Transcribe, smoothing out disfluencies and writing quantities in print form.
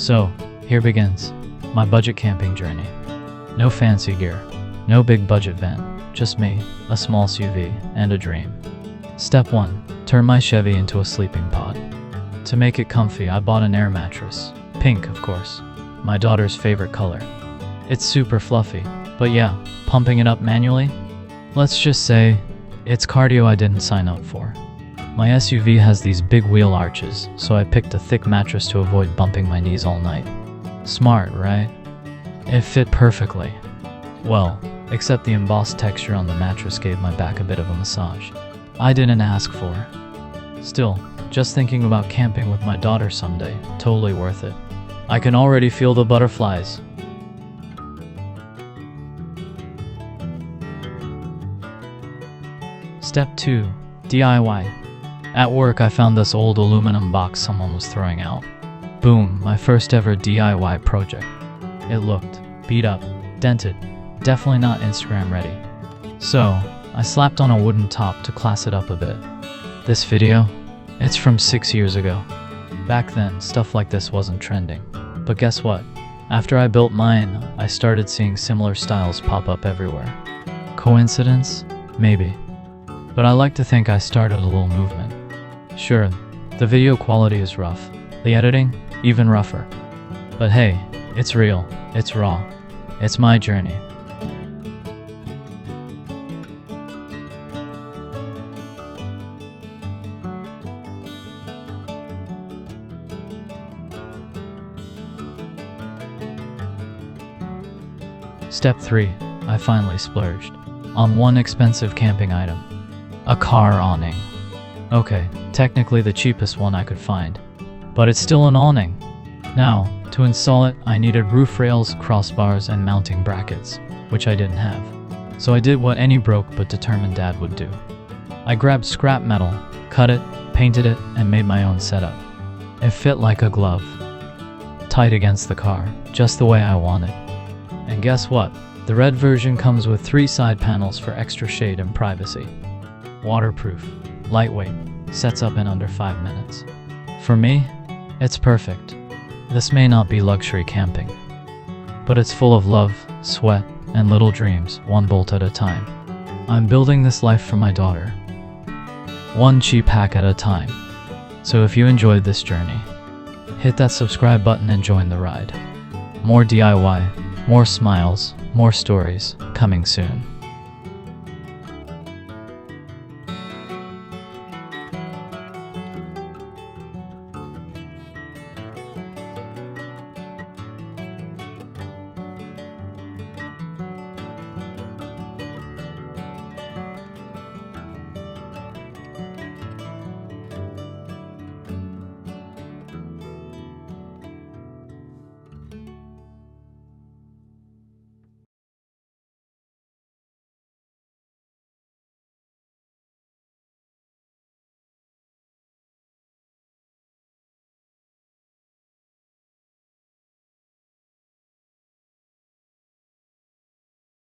So, here begins my budget camping journey. No fancy gear, no big budget van, just me, a small SUV, and a dream. Step 1. Turn my Chevy into a sleeping pod. To make it comfy, I bought an air mattress. Pink, of course. My daughter's favorite color. It's super fluffy, but yeah, pumping it up manually? Let's just say, it's cardio I didn't sign up for. My SUV has these big wheel arches, so I picked a thick mattress to avoid bumping my knees all night. Smart, right? It fit perfectly. Well, except the embossed texture on the mattress gave my back a bit of a massage. I didn't ask for. Still, just thinking about camping with my daughter someday, totally worth it. I can already feel the butterflies. Step 2. DIY. At work, I found this old aluminum box someone was throwing out. Boom, my first ever DIY project. It looked beat up, dented, definitely not Instagram ready. So, I slapped on a wooden top to class it up a bit. This video? It's from 6 years ago. Back then, stuff like this wasn't trending. But guess what? After I built mine, I started seeing similar styles pop up everywhere. Coincidence? Maybe. But I like to think I started a little movement. Sure, the video quality is rough, the editing even rougher. But hey, it's real, it's raw, it's my journey. Step 3. I finally splurged on one expensive camping item. A car awning. Okay, technically the cheapest one I could find, but it's still an awning. Now, to install it, I needed roof rails, crossbars, and mounting brackets, which I didn't have. So I did what any broke but determined dad would do. I grabbed scrap metal, cut it, painted it, and made my own setup. It fit like a glove, tight against the car, just the way I wanted. And guess what? The red version comes with 3 side panels for extra shade and privacy. Waterproof, lightweight, sets up in under 5 minutes. For me, it's perfect. This may not be luxury camping, but it's full of love, sweat, and little dreams, one bolt at a time. I'm building this life for my daughter, one cheap hack at a time. So if you enjoyed this journey, hit that subscribe button and join the ride. More DIY, more smiles, more stories, coming soon.